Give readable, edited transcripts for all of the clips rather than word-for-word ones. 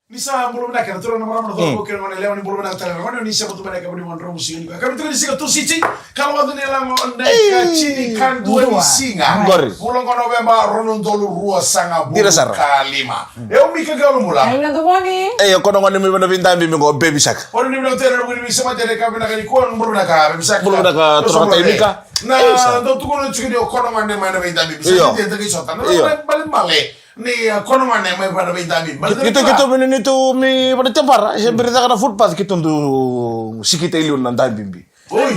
Nisa bulu benda kena turun nama nama tu kena mana lewan bulu benda tanya mana Nisa betul benda kena mana ramu sini. Kami tu Nisa tu sisi kalau ada nelang ondai kacini kan dua singa. Bulan November Ronon tolu rua sanga bulu kalima. Eu mika galu mula. Ayo nanti wani. Kono ngani mi benda bintang mi ngo baby sak. Orang ni benda tera bulu bisa macam mereka benda kani kuan bulu benda ka baby sak. Bulu benda ka turun kata mika. Nah, tu kono cuci dia kono ngani mana bintang baby sak. Dia terkait sotan. Balik balik. Ni kono mana mai pada bintang baby. Kita menini tu mi pada tempar. Saya berita kana footpath kita tu sikita iliun nanti bimbi.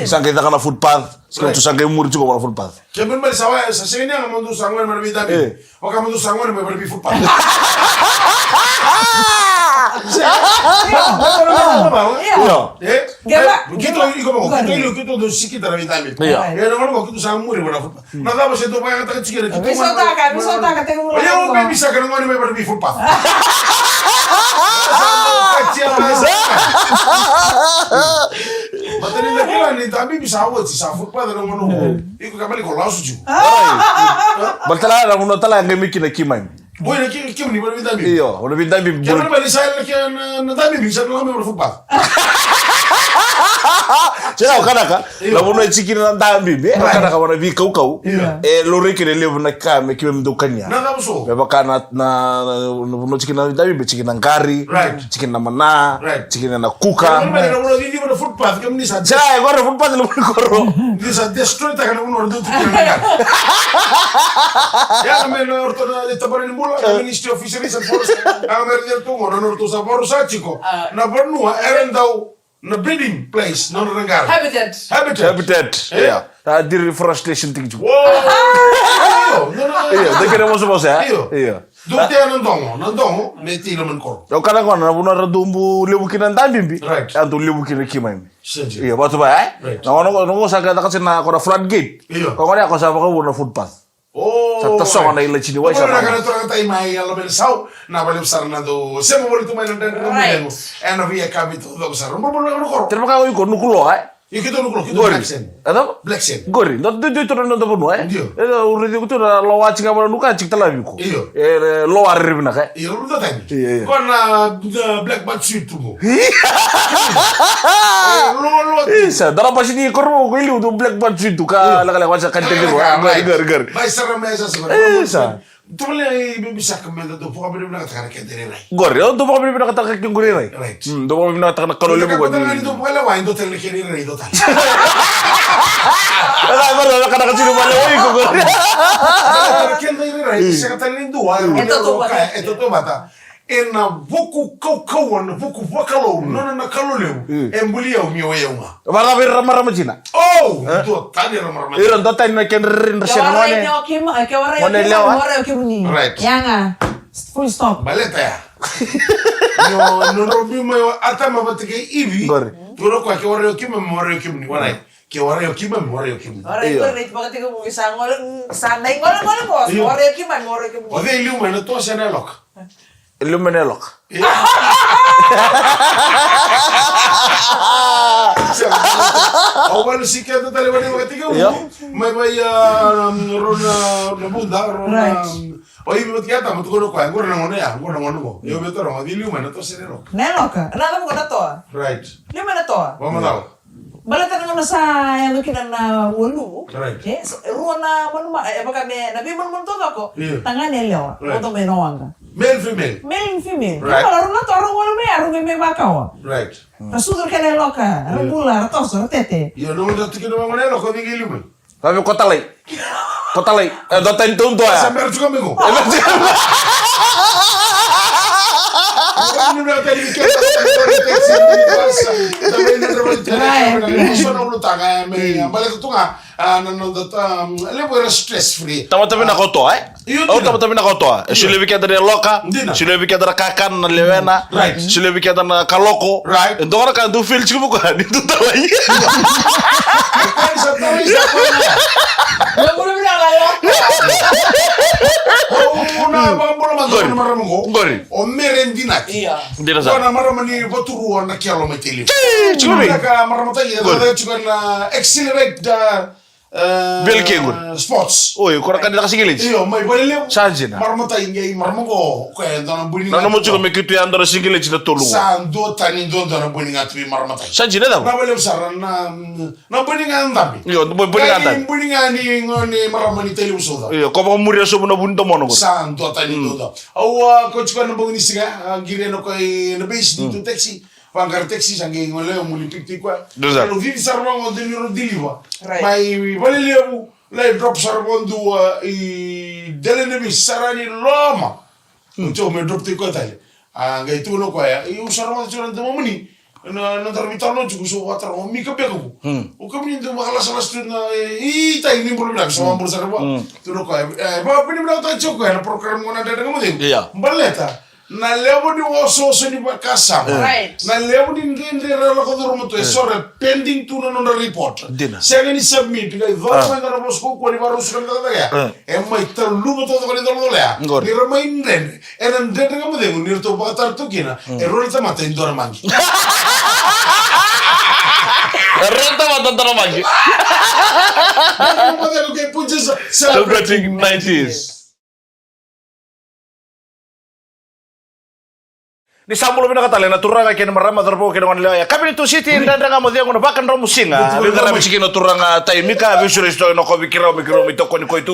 Sangka kita kana footpath. Sekarang tu sangka umur juga kana footpath. Kemen balik sawah sesini yang mandu sangguan pada bintang baby. Oka mandu sangguan pada bintang footpath. Begitu iko mau kita tu sikit dari vitamin. Ya, orang mau kita sama muri pada footpath. Nada apa sih tu bayang tak cikir kita. Bisa tak tengok. Ya, bisa kan mau ni pada footpath. Mata ni lagi lah ni tapi bisa awal sih sa footpath ada mana. Iko kembali kalau langsung. Bertelah orang mau telah yang mikir nak kimai. Boy nak kim ni pada vitamin. Iya, pada bintang bimbi. Jangan balik saya lagi nanti bisa ngambil pada footpath. Cina kanaka la bono chikin nan da bibi kanaka wana bi kau lori kire le bona ka me kibe mdo kanya Nada musuh. be baka na bono chikin nan da bibi chikin nan kari chikin nan mana chikin nan kuka Kalau mereka mau di mana footpath kami ni saja. jai gora footpath le koro Ni saja destroy tak kan mau orang tu kan. Ya kami orang tu di tempat ini mula Ministry of Fisheries and Forest. Kami dia tu orang tu sapor saja Na bernua erendau na breeding place non rengar. Habitat. Iya di reforestation ting juga Wow. iya de kere mo ya iya Dukti nandongo meti lo menkor. yo kana kona bono radumbu lebu kinan da bimbi Right. antu lebu kinan kimai Saja. iya batu ba Right. na wono saka ta kasina kona floodgate Iya. ko ngani ako sa baka bono footpath Oh. Sa tasong na ila chini wa Kalau nak sa kena tu orang mai yang lebih sau, na balik besar na tu. Saya mau balik tu main dan kamu. Eno via kami tu lebih besar. Mau balik kor. terima kasih ko nukulo ay Itu kita nukul kita gori black sen. ano Black sen. gori no do to no do no ay Ndio. uri ko to lo wa chinga mo nuka chik talabi ko Iyo. lo arri na kay Iya, lu dah tanya. Iya. Kau na black bat suit tu mo. Lu. isa dara pa sini ko mo ko ilu do black band suit ka la wa sa kante ko gar Baik serem ya sebenarnya. Isa. Tu boleh bisa kembali tu. Pokok benar kata kata ni lai. gor yo do pa bi na kata ka ngori ray Right. do pa bi na kata ka le Kalau ko kata ni tu boleh wah itu terlik ni lai itu tadi. ala ba na kata ka sino ba le ko gor Kenda ini lai. Saya kata ni dua. Itu tu mata. Ena buku kau na buku wakalo nona na kaloleu embulia o mio eunga. mara bir mara majina Oh, itu tadi ramar. iron do tan na ken rin Que sen warna wane yang kim, que warna Warna yang kim, lewat. warna yang kim ni. Right. Yang full stop. Baleta ya. No robi mo ata mabatike ibi. Gori. Turo kwa ke wara yokim mo wara yokim ni warai. Ke wara yokim mo wara yokim. Warna itu nih pakai tiga mungkin sangol, sandai ngol bos. Warna yang kim, warna yang kim. Ode iliu mena to sana lok. illuminelok Awal sikit tu tali wani mabatike. Mai bai rona bunda rona. Oi mi matiata mo tukoro kwa ngora ngone ya, ngora ngono mo. Yo beto ro iliu mena to sana lok. Neloka, nada mo kana toa. Right. Dia mana toa? Vamos lá. Balatan nga sa yang lukinan na wulu. Right. Ruan na manuma baka me nabi man to ako. Yeah. Tangan nelo. Right. Oto me noanga. Male female. Male and female. Right. Kalau ruan to arung wala me arung me bakaw. Right. Nasudur kene loka. Arung bula ratos tete. Yo no da tikino mo ngone lok ko dingi iliu. kami kota lay do tan tunto ya Sampai juga minggu. Ini berarti di kita stress free. Tama-tama na koto tama-tama na koto sile bikya dari loka sile bikya dari kakan na lewena sile bikya dari kaloko ndo kana kan du feel chiku ko ni tu tawai Gori. O merendina. Iya. Dina sa. Kona maramani baturu na kialo metili. Chiku. Ka maramata ya da chiku na accelerate Belkengur. Sports. Oi, kora kan kasih gilis. Iyo, may balilem. Sajina. Marmata ingay marmago kaya dona buning. Nana mo chuko mekitu ya ndora singilis na tolu. Sando tani dona buning atwi marmata. Sajina da. Na balem saran na buning andambi. Iyo, buning andambi. Buning ani ngone maramani tele usoda. Iyo, ko ba muri so na bundo mono go. Sando tani doda. Awa ko chiko na bangini siga gire no kay na base dito taxi. Pangkar taxi sange ngole muli pikti kwa. Kalau vivi sarwa ngo deliro diliwa. Mai balilem lei drop sarbondo I delene mi sarani loma unto me drop te kotale nga itu no kwa ya I usarwa chura de momuni na dormita no chuku so watra o mi kape ko o kamni de makala sala stuna I ta ini problem so ambur sarwa tu no kwa ba pini bla ta chuku na program ngona de ngamo de baleta na levo di oso ni bakasa na levo di ndende rela ko dormo to sore pending tu no report sega ni submit ga dormo na bosko ko ni baro sukan da ya e mai tar lumo to ko ni dormo ya ni rema indende en ndende ngamo de ni to batar to kina e rolta mata indora mangi Renta mata indora mangi mo de lo que punches celebrating 90s. Ni sambulo bina katale na turanga kene marama dorbo kene wan ya kabini tu city ndanda ngamo dia ngono bakan ro musinga bingara bisikino turanga taimika bisure sto no ko bikira mikiro mitoko ni koitu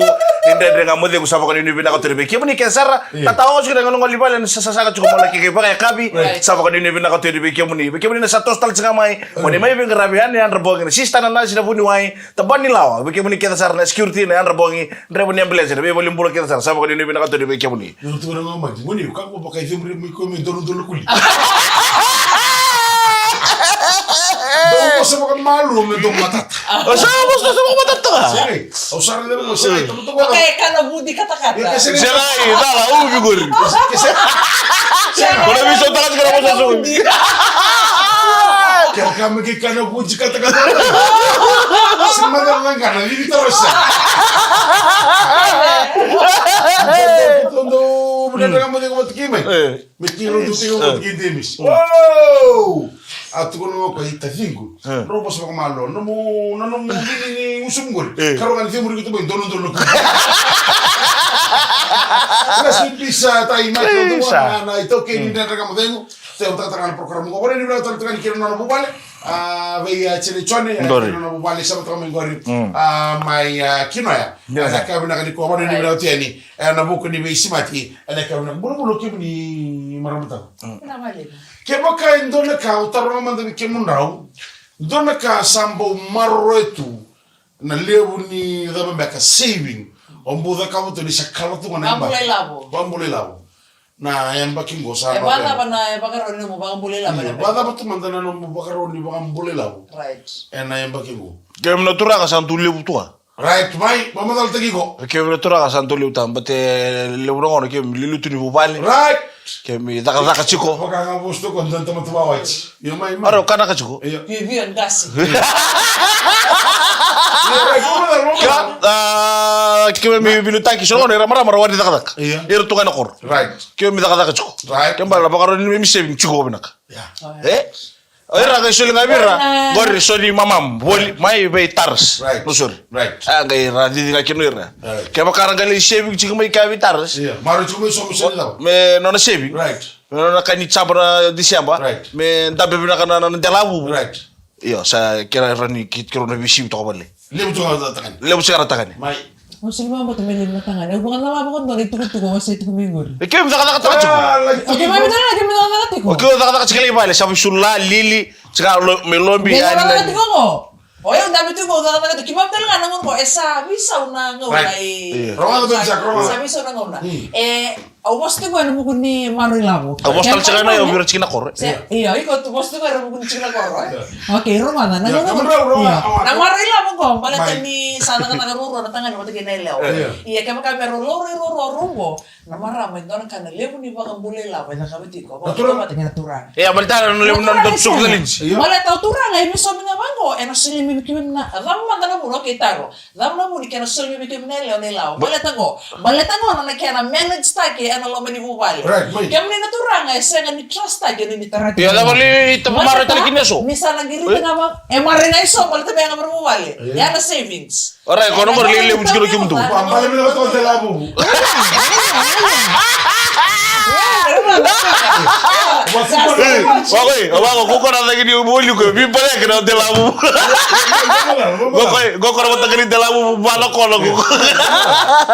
ndende ngamo dia kusaba kan ni bina ka terbe kibuni kesara tatao sik ngono ngoli balen sasaka chuko mola ke ba kabi saba kan ni bina ka terbe kibuni na satos tal singa mai oni mai bingara bihan ya rbo ngene sistana na sina buni wai tabani lawa kibuni kesara na security na rbo ngi ndrebuni ambulance be bolim bulo kesara saba kan ni bina ka terbe kibuni yo tu ngamo mai ngoni ka ko pakai fimri mi ko mi dolu kuli. Dong sama kan malu dong matat. Sama matat. Sini, usar dulu sini. Oke, kalau budi kata-kata. Serai, salah, figur. Kalau bisa tangan sekarang masa suhu. Kaya kami kaya budi kata-kata. Semangat langgar, ini terus. Untuk benar kamu tengok mati kimen. Mikir untuk tengok mati kidemis. Wow. Atu kono ko ita fingu. Robo sa malo. Nomu ni usum gol. Karo kan fimu gitu boy dono. Mas bisa tai mak to na ito ke ni ndara kamu tengok. Teo tatakan program ko. Bore ni bla tatakan kira na bubale. Veia chele chone na bubale sa kami ngori. Mai kinoya. Asa ka bina kan ko bore ni bla tiani. Na buku ni beisi mati. Ana ka bina bulu ke ni maramata. Kenapa dia? Kebaka indona ka utarona manda kemundrau indona ka sambo maroetu na lewu ni dama baka saving ombuda ka uto ni sakalo tu ngana bambule labo na yamba kingo sa bada bana bakaro ni mo bambule labo bada batu manda na mo bakaro ni bambule labo right na yamba kingo Kem na tura ka santu lewu tua right mai mama dal tagiko kem na tura ka santu lewu tam bate lewu ngono kem lilutu ni bubale right Kemi daka chiko. Baka nga gusto ko dan tama tuwawach. Yo mai. Aro kana ka chiko. Vivian gas. Kemi mi bilutaki shono era mara wadi daka. Ero tunga nakor. Right. Kemi daka chiko. Right. Kemba la bakaro ni mi saving chiko binaka. Era ga sholi ngabira. Gori sholi mamam. Boli mai be tars. Right. Nusur. Right. Anga ira di ga kinira. Kema karangali saving chiko mai ka tars. Maro chiko so mo Me nona saving. Right. Me nona kani chabra December. Right. Me ndabe binaka na delabu. Right. Iyo sa kira rani kiro na bishim to bale. Lebu to ga takan. Lebu sigara takani. Mai. Musim apa tuh melim na tangan? Bukan lama bukan dari tuku masih itu minggu. Kemi daka chiko. Oke, mami tangan lagi minta tangan tiku. Oke daka chikali bale sabu sulla lili sika melombi ani. Tangan tiku ko. Oh ya udah betul kok tangan tiku. Kimam tangan nangong ko esa bisa una ngulai. Roma to bisa roma. Sa bisa una ngona. Awas tuh gua nemu ni marui labo. Awas tal chikana yo biro chikina kor. Iya, iko tuh bos tuh gua nemu chikina kor. Oke, Roma na nangong. Iya. Nang marui labo ko, bala tani sana kan nagaro na tangan mo tagi nailaw. Iya, kaya kamera rumbo. Namara may doon ka na lebu ni bakang bulay labo na kabiti ko. Natural ba tingin natural? Iya, balita na lebu na dot suk dalins. Wala natural ay miso mga bango. E nasili mi bikim na. Alam mo na mo kita ro. Alam na mo ni kaya nasili mi bikim na law. Balita ko na kaya na manage ta kaya ano lo mani bubali. Kaya ni natural ay sa ni trust ta gani ni tarati. Iya, la bali ito maro tali kineso. Misa na giri nga ba? E mari na iso balita ba nga bubali. Ya na savings. Ora ko nomor lele mujikiro kimtu. Pambale mina ko de la bubu. Wakoi, abago koko na lagi di boli ko bi pare ke de la bubu. Goko na mata de la bubu bala ko lo.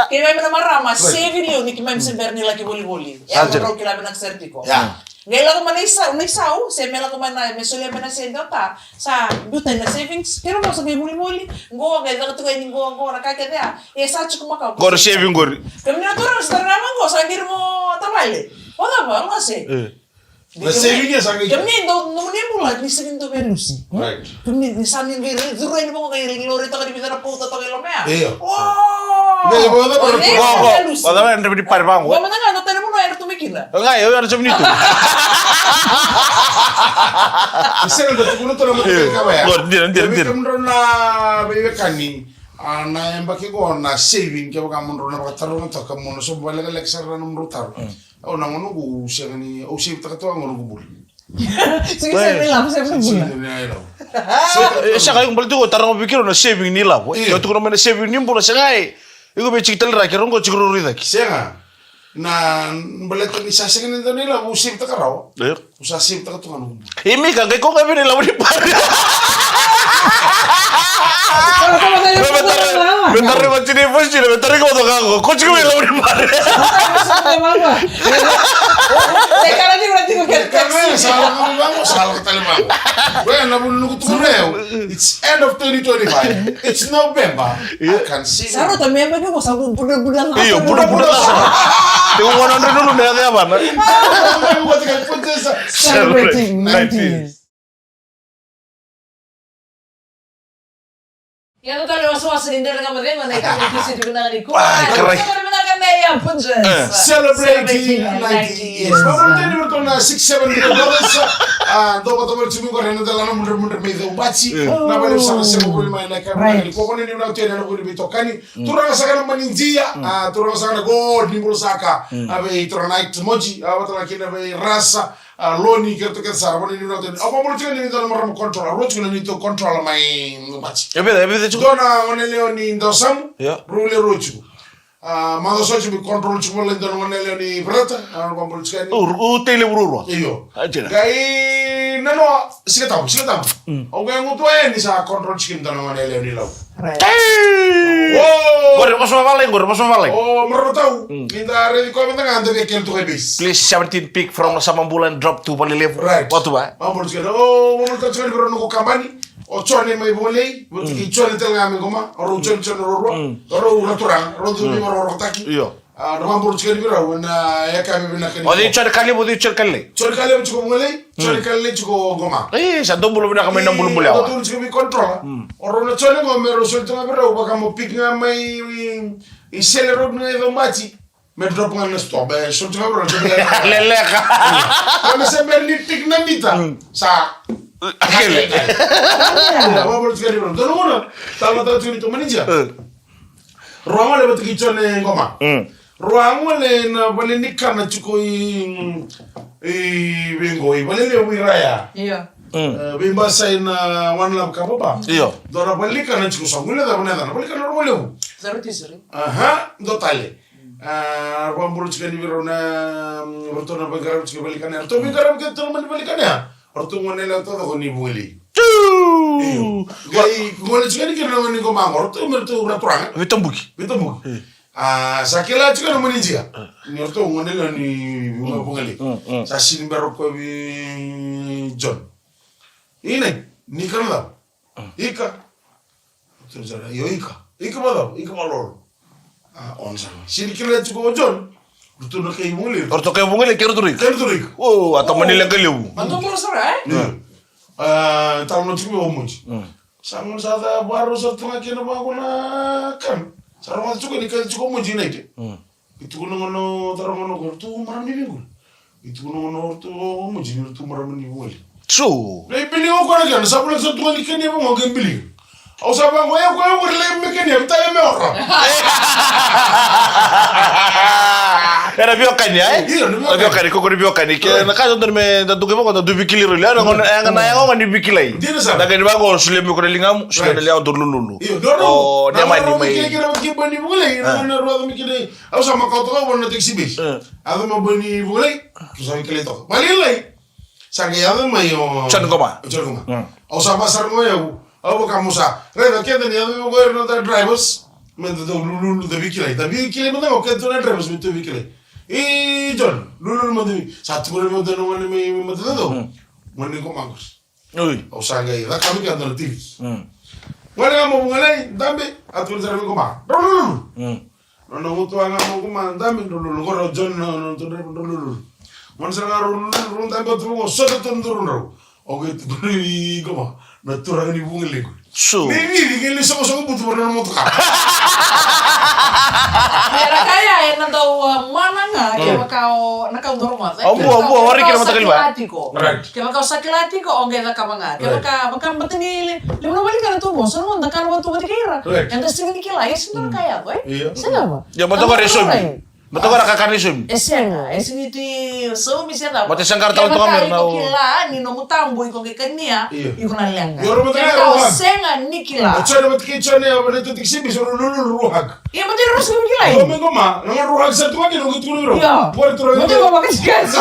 Kaya mina marama saving yo ni kimem se berni laki boli. Ya ko kila mina certico. Ya. Ngayon ko man isau, se mela ko man na mesulia man sa dota sa duta na savings. Kero mo sa buli ngo ga da to ni ngo na ka dia. E sa chu kuma ka. Gor saving gor. Kami na to sa naman ko sa ngir mo tabale. Wala ba ngase. Na saving ya sangi. Kami do no ni mula ni saving do berusi. Right. Kami ni sa ni zero ni mo kay lori to ka di bitara puta to kilo mea. Ne bo da por Wala na ndi parbango. Wa man nga no tenemos no era tu mikina. Nga yo era bonito. Sel do kuno to mo ka ba ya. Gor dir. Kamro na be kani ana emba ke go na saving ke ba kamro na ba taro to ka mo so ba le lecture na mo taro. O na ngono go shagani o ship ta to ngono go bul. Sige sa nila sa bula. Saka yung balito ko tarang mabikiro na saving nila. Yo to ko na saving nimbo na sangay. Igo be chikital ra ke rongo chikro rida ki. Senga na baleto ni sa senga ni nila o ship ta ka raw. Eh. O sa ship ta ka to ngono. Imi ka ko ka nila ni pare. Bentar ni macam ni pun sih, bentar ni kau tu kau, kau cakap ni lawan mana? Sekarang ni berarti kau Karena salah kata lima. Well, na bulu nuku tuh it's end of 2025. It's November. I can see. Saru também é que você budak-budak. Iyo, budak-budak lah. Tengok mana dulu dah ada apa? Celebrating 90s. Yang kali was silinder dengan mereka naik ke situ kena di kuat. Kena menakan daya punjen. Celebrating 90 years. Bapak tadi bertona 6-7 dollars. Doa betul cuma korang dalam mundur media baci. Nama dia sama sama boleh main nak kami. Pokoknya ni nak tiada nak boleh bitokani. Turang sekarang maninjia. Turang sekarang gold ni bulu saka. Abe turang naik moji. Betul lagi abe rasa. Loni kerto sar woni ni noten apa mo ci ni do mo control ro ci ni to control mai baci Ya beda ci. Dona woni leoni ndosam Ya. rule rochu ma do so ci bi control ci mo len do woni leoni brata ko mo ci ni Tele bururo. iyo Ajena. gai nano sigatam o ga ngutu ni sa control ci do woni leoni law Gor masuk malay. Oh, meron tahu. Minta ready ko minta ngante ke kel to bis. Please 17 pick from sama bulan drop to pali level. Right. Waktu ba? Mambo tsika. Oh, mambo tsika ni no kambani. O chone mai bolei, buti ki chone tel ngami goma, oro chone ro naturang, ro tu ni ro taki. Iyo. No mambo tsika ni na ya kami bina kani. Odi chor kali, odi chor kali. Chone kali chiko ngolei, chone kali chiko goma. Sa dong belum nak main 60 boleh awak. Oro tsika bi control. Oro na chone ngome ro chone tanga bira ubaka mo pick ngamai isele ro na edo mati. Me drop ngane stop e chone tanga bira. Lele ka. Kami sember ni tik na mita. Sa Akele. Mambo tsika ni bro. Dono ngona. Tama ta tsuni to manija. Ruang le batu kichone ngoma. Ruang le na bale nikana chiko bengo bale le wiraya. Iya. Bimba sai na one lab ka baba. Iyo. Dora bale kana chiko sangule da bana da bale kana ro bale. Zaru tisuri. Aha, do tale. Ruang buru chika ni biro na rotona bagaram chika bale kana. To bagaram ke to man bale kana. Orto ngone le to ko ni buli. Gai ngone chika ni kana ngone ko mangor to merto raturanga. Vitambuki. Sakila chika no manijia. Ni orto ngone le ni bungali. Sa sin baro ko bi John. Ine ni kana. Ika. Tuzara yo ika. Ika bado, ika malor. Onsa. Sin kila chiko John. Orto no kay muli. Orto kay bungale kero turik. Kenturik. Oh, atau manila kaliu. Mantu mo sara Tamu chiko omunji. Sangun sada baru satu lagi na bago na kan. Sarang chiko ni kan chiko omunji na ite. Itu ngono tarangono ko tu maram ni bingul. Itu ngono tu omunji ni tu maram ni bingul. So. Le bili ko na kan sabula sa tu ni kan ni mo gan bili. Usaba ngoya kwa urle mekeni mtale meora. Era biokani eh? Era biokani koko ni biokani ke na kaso dorme da duke boko da dubikili ro la ngo na yango ni bikilai. Da ke bango sule mi ko lingam sule le yaw dorlulu. Oh dia mai ni mai. Kira ki bani bule na ro mi kile. Usaba ka to wona taxi bis. Ado mo bani bule. Kusa mi kile to. Malilai. Sange ado mai o Chan goma. Usaba sar ngoya. Abo kamusa. Reda ke de ado governo da drivers. Mende do lulu de bikilai. Da bikilai mo da ke to na drivers mi to bikilai. John, lulu mandi satu kali mau tanya mana mau tanya tu, mana kau mangkus. Oi. Usah gaya, dah kami kan dalam TV. Mana kamu mengenai, dambe, atur cara kau mah, lulu. Nona mutu anga mau kau mah, dambe lulu. Kau John nonton lulu. Mana sekarang lulu dambe tu mau suatu turun raw. Oke, tu beri kau mah, naturang ni bunga lego. So. Ni kali sama butuh pernah mutu kah? Biar kaya ya nanti mana nggak? Kaya kau nak kau dorong mata. Ambu, hari kira mata kelima. Kaya kau sakit hati kok onge tak kapangan. Kaya kau beteni lima balik kan tuh bosan mau tak kalau waktu kira. Yang tersinggung dikira ya sebenarnya kaya kok. Siapa? Ya betul kan resum. Betul kan kakak resum. Esenga, esengiti so misiata. Mati sangkar tahu tuh kamer nau. Kila ni nomu tambu iko kekenia, iko na lenga. Yoro mata kau senga nikila. Coba mati kicone apa itu tiksi bisa lulu ruhak. Iya mati harus kila. Kau mengoma, nama ruhak satu lagi nunggu turun. Iya. Buat turun. Mati kau pakai sekas.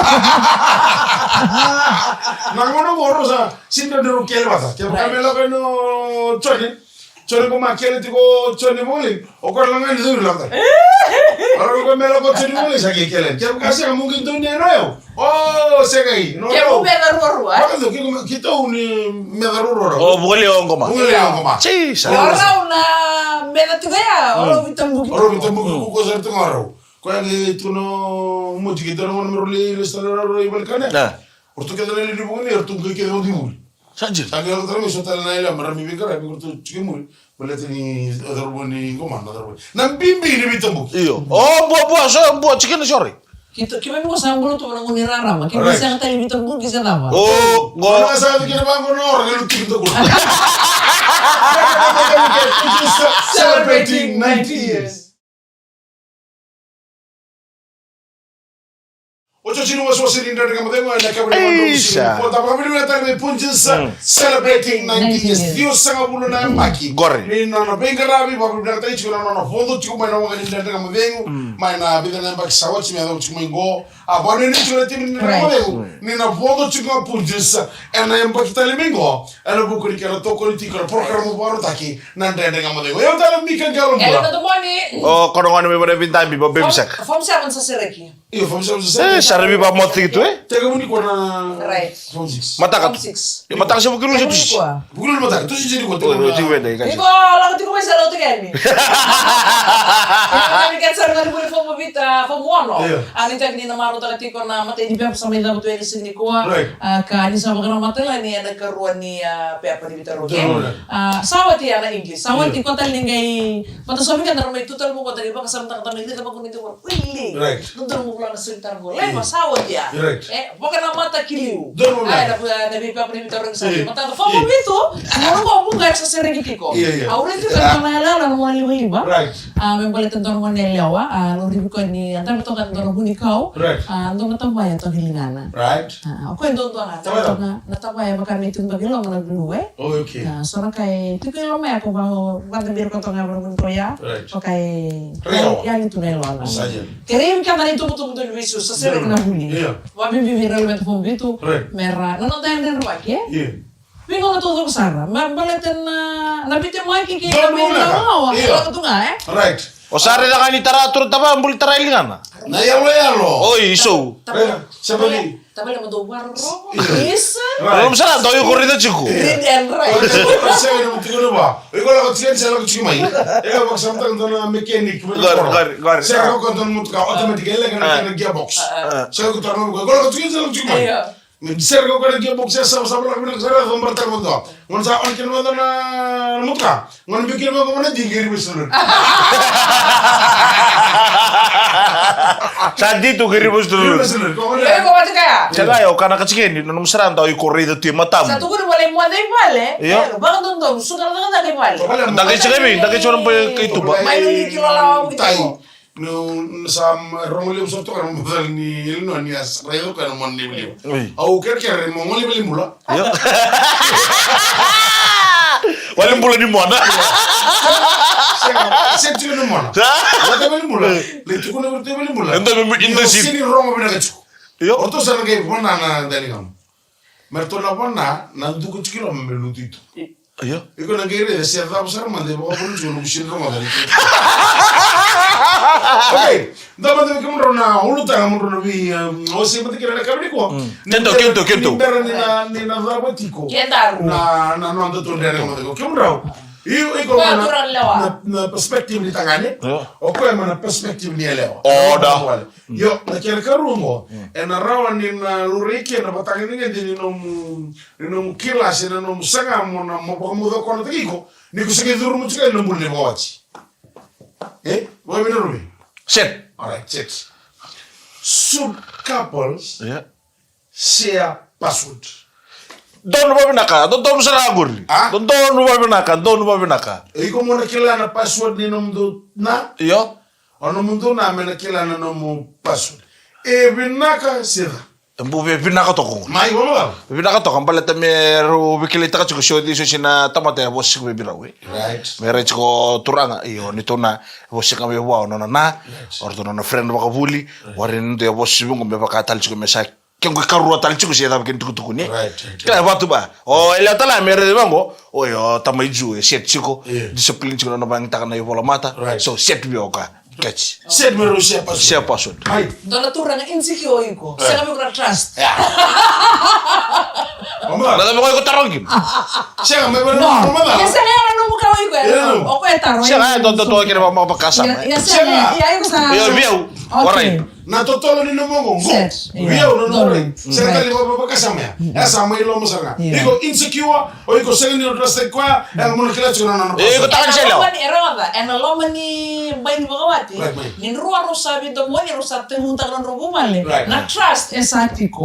Nangono goro sa sinda dulu kelwa sa. Kau kamera kan no Chone ko makele tiko chone mole. Okor langan itu bilang. Orang ko melo ko chone mole sa kelen. Kau kasih mungkin tu ni royo. Oh, sekai. No. Kau bela ruah. Kalau kita uni medaruro. Oh, boleh ngoma. Boleh ngoma. Cih, Orang na bela tu ya. Orang bitambu. Orang bitambu ko sa tu ngaro. Ko yang itu no muji kita no meruli restaurant ibal kana. Nah. Ortu kita ni di bunyi, ortu kita di bunyi. Saja. Sangat kalau terus hotel naila marami bikara, ortu cikimul. Boleh ni ada rubuni komanda ada rubuni. Nambimbi ni bitambu. Iyo. Oh, buat chicken sorry. Kita memang sambung tu orang nguni rara, makin bisa ngetali bitambu bisa tahu. Oh, Kalau saya kira bangun orang yang lucu itu. Celebrating 90 years. Ocho chino was in dengan modelo na kabri Isa. mo. Tapos kami natin may punches celebrating 90 years. Dios sa ngabulo na maki. Gore. Ni na bengarabi babu na tayo chiko na fondo chiko may na mga dengan modelo. May na bidan na baksawa chimi na chiko ngo. Abano ni chiko na timin na modelo. Ni na fondo chiko punches na yung bakita limingo. Ano buko ni kaya to ko ni tiko program mo baro taki na dengan modelo. Yung tala mikan galon Eh, mo. tu moni. Oh, kono ngani may bintang bibo bebsak. Fom siapa sa sereki? Iyo famsa sa. Sarabi ba mo gitu eh? Tega mo ni ko na. Right. Fonsis. Matakat. 6. Matakat siya bukilo siya tush. Bukul mo tak. Tu jadi ko. Oh, tingwe dai kasi. Iko, lagu tiko may salaw tigani. Kami kan sa nga buli fom bita, fom wono. Ani tag ni na maro ta tiko na matay di pa sa may dapat ni sini ko. Ka ni sa mga matay ni na karuan ni pepa di bita roke. Sawati ana English. Sawati ko tal ningay. Pata sabi ka na may tutal mo ko tagi ba kasam ta tamay dito ba kun dito. Willing. Nundar mo lang na sultan ko. Lema sawat ya. Bukan nama mata kiliu. Ada nabi pa ni bita roke sa. Mata fom bito. Mo ko mo sa sering kitiko. Ahora itu kan nalala na mo liwa. Membalita tentang manelawa, lori ko ni antar beto kan tentang hunikau. Andong natambay to hilingana. Ako endo to nga. Natambay bakar itu bagilo na dulu eh. Okay. So kay tu kilo me ako ba biar ko to nga bro ko ya. Okay. Yang itu nelawa. Kerim kan itu betul-betul visu sa sering na huli. Wa bibir relevant fo gitu. Merah. Nono tayo rin wak ya. Bingung na tutok sana. Mabalitan na nabitin mo ay kikita mo. Iya. Ito nga eh. Right. O sare na kani taratur taba ambul tarailingan. Na yalo. Oh, iso. Sabali. Tapi naman do warro. Isa. Belum salah doyo corrido chico. Green and right. Saya naman tinggal ba. Ikaw lang tsiyan sa lang chimay. Ikaw pag samtang doon na mechanic. Gar. Saya ko kanton mo ka automatic lang na gearbox. Saya ko tanong ko. Ikaw lang tsiyan sa lang chimay. Ser ko kada giya bokse sa la mina sara do martar mo do. Ngon sa on kin mo do na mutka. Ngon bikin mo ko na digir bisul. Sadi tu giri bos dulu. Leo ko mati kaya. Jaga yo kana kacike ni num seran tau corrido tu matam. Satu ko boleh mo dai vale. Iya. Bang dong suka da dai vale. Dagi cike orang pe itu ba. Mai ni kilo lawa gitu. No sam romole so to kan modal ni no ni as rayo kan mon ni beli. Au ker mo ngoli beli mula. Yo. Wala mula di mana? Set tu no mona. Wala beli mula. Le tu ko no beli mula. Ento intensif. Sini romo bina kacu. Yo. Orto sana ke pona na dali kam. Merto na pona na du ko kilo me lutito. Yo. Iko na gere de ser da busar mande ba ko no bushin romo dali. Okay, dapat kita kemudian ulutan kemudian lebih osi berarti kira kira ni ko. Kento. Ni na dapat tiko. Kentar. Na anda tu dari mana ko. Kemudian, iko na perspektif di tangannya. Oke, mana perspektif ni lewa. Oh dah. Yo, na kira kira rungo. Na rawan ni na luriki na batang ini jadi nom kilas ni nom sanga mo na mo pamudo ko na tiko. Ni ko sige duru mo tsika nom bulle bawachi. What we do? Set. Alright, set. Should couples Ya. share password? Don ba binaka? Don saragur. Don ba binaka? Iko mo na kila na password ni nom do na? Yo. Ano mo do na me na kila na nom password? E binaka sira. Mbu binaka to ko. Mai mo ba? Binaka to kan paleta me ru bikilita ka chiko shodi so sina tamate bo sikwe birawe. Right. Mere chiko turanga iyo nitona bo sikame wa no na. Ordo no friend ba kabuli. Warin ndo bo sibungo me ba katal chiko mesa. Kengo karua tal chiko siya tabi tuku ni. Kaya batu ba. O ila tala mere de bango. O yo tamaiju set chiko. Discipline chiko no bang takana yo bola mata. So set bi oka. Catch. Set me ro share password. Share password. Ai. Dona turang insecure iko. Saya kami kurang trust. Mama. Nada me ko tarongin. Share me ba no mama. Ya saya yang nunggu kau iko ya. Oke taruh. Siya do kira ba makasama. Ya saya ya iko sa. Yo biau. Waray. Na totolo ni nomongo ngo. Vio no no. Serta li baba kasama ya. Esa mai lo musanga. Iko insecure o iko segendi no trust kwa ang mo kila chuna no. Iko takan siya lo. Errada. En lo mani bain bagawati. Nin ruwa rosa bito mo ni rosa te hunta kan robo male. Na trust esatiko.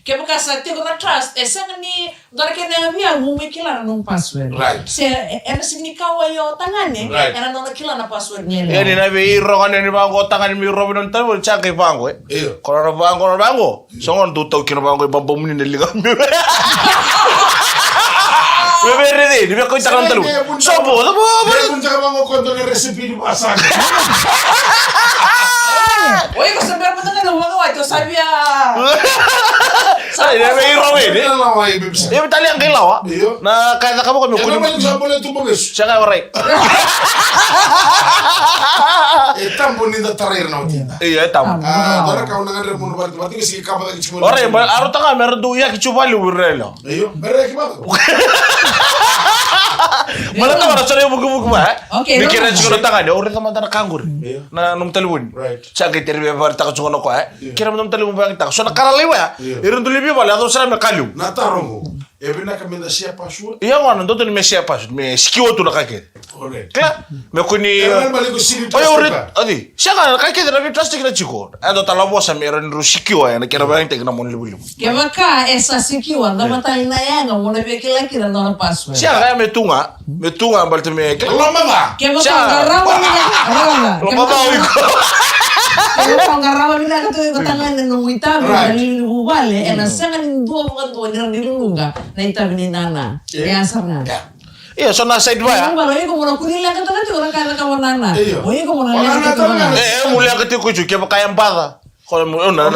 Ke buka satiko na trust esang ni dora ke na via mo me kila no password. Se en signikawa yo tangane en no kila na password ni le. Ni na be iro kan ni bango tangan mi ro non tan cha ke bango Kono bango. Songon tu tau kino bango bambo muni ne liga. Bebere de, di ko tangan telu. Sopo, pun jangan bango konto ni resipi di pasar. Oye, ko sabi mo tangan mo mga wato sabia. Sai de be iro be. E bitali ang kilaw. Na kaya ka mo ko Ano ba yung sabon ito mo guys? Siya ka oray. Tambo ni da tarir na utinda. Iya tam. Dora ka unang andre mo berarti kasi kapag kichimo. Oray, aro tanga meron do ya kichubali wirrelo. Iyo, mere ki ba? Malah na wala sa buku-buku ba? Okay. Mikira siguro tanga de, ori naman na kangur. Na nung talibon. Sa kita ribe ba ta ko ko kira nung talibon ba kita. So nakaraliwa ya. Iron tulibi wala do sa na kalyo. Na tarongo. Ebina kami na share password. Iya wana ndo me share password me skiwo tu na kake. Correct. Kla me kuni. Balik ko sini. Oye ori adi. Siya ka kake na trust na chiko. Ando talabo sa meron ru skiwo ya na kira ba inte na mo libulibu. Kaya ka esa sikiwa ndo matal na yanga mo na bikila kila ndo password. Siya kaya me tunga balte me. Lama ba? Kaya ka garawa ni garawa. Lomaba ko. Kaya ka garawa ni ka tu tangan no itabi ni bubale ena sanga ni do ka do ni nilunga na itabi ni nana. Ya sana. Iya, so na side ba ya? Ang balo ko mo na kunila ka tangan ti orang kana ka nana. Oye ko mo na Wala na tangan. Mulia ka ti ko chu kaya kaya pada. Kalau mo na.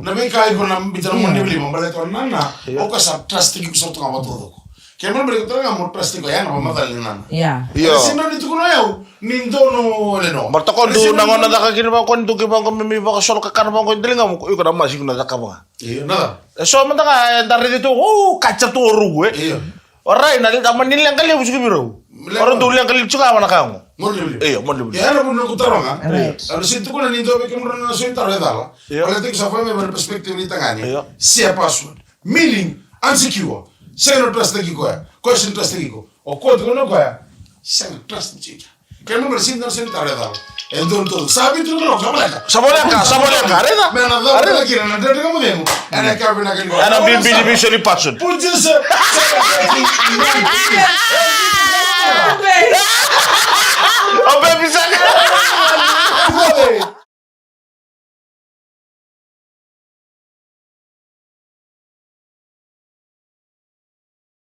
Nabi kai ko na bitara mo ni bili mo bale to nana. O ka sa trust ki so to ka todo. Kaya mo bale to nga mo trust ko yan mo matal ni nana. Ya. Iyo. Sino dito ko na yaw? Nindo no leno. Marta ko do nangon na ka kinaba ko ndo ki ba ko mi ba ko sol ka kan ba ko dilinga mo ko na masig na ka ba. Iyo na. So man ka dari dito kacha to ru Iyo. Oray na dito man nilang kali busuk biro. Oron do nilang kali chuka man ka mo. Iya, mon libri. Ya, ana bunno kutaronga. Right. Allora, se tu con l'indo che non so intare dalla. Allora, te che sa fare per perspective di tangani. Iya. Sia password. Meaning unsecure. Se non trust ki ko ya. Question trust ki ko. O ko to no ko ya. Se non trust ki. Che non si non intare dalla. E don sabi tu no ka bala. Saboleka, reda. Me na da la kira na derde mo demo. Ana ka bina ka. Ana bibili bisoli password. Put this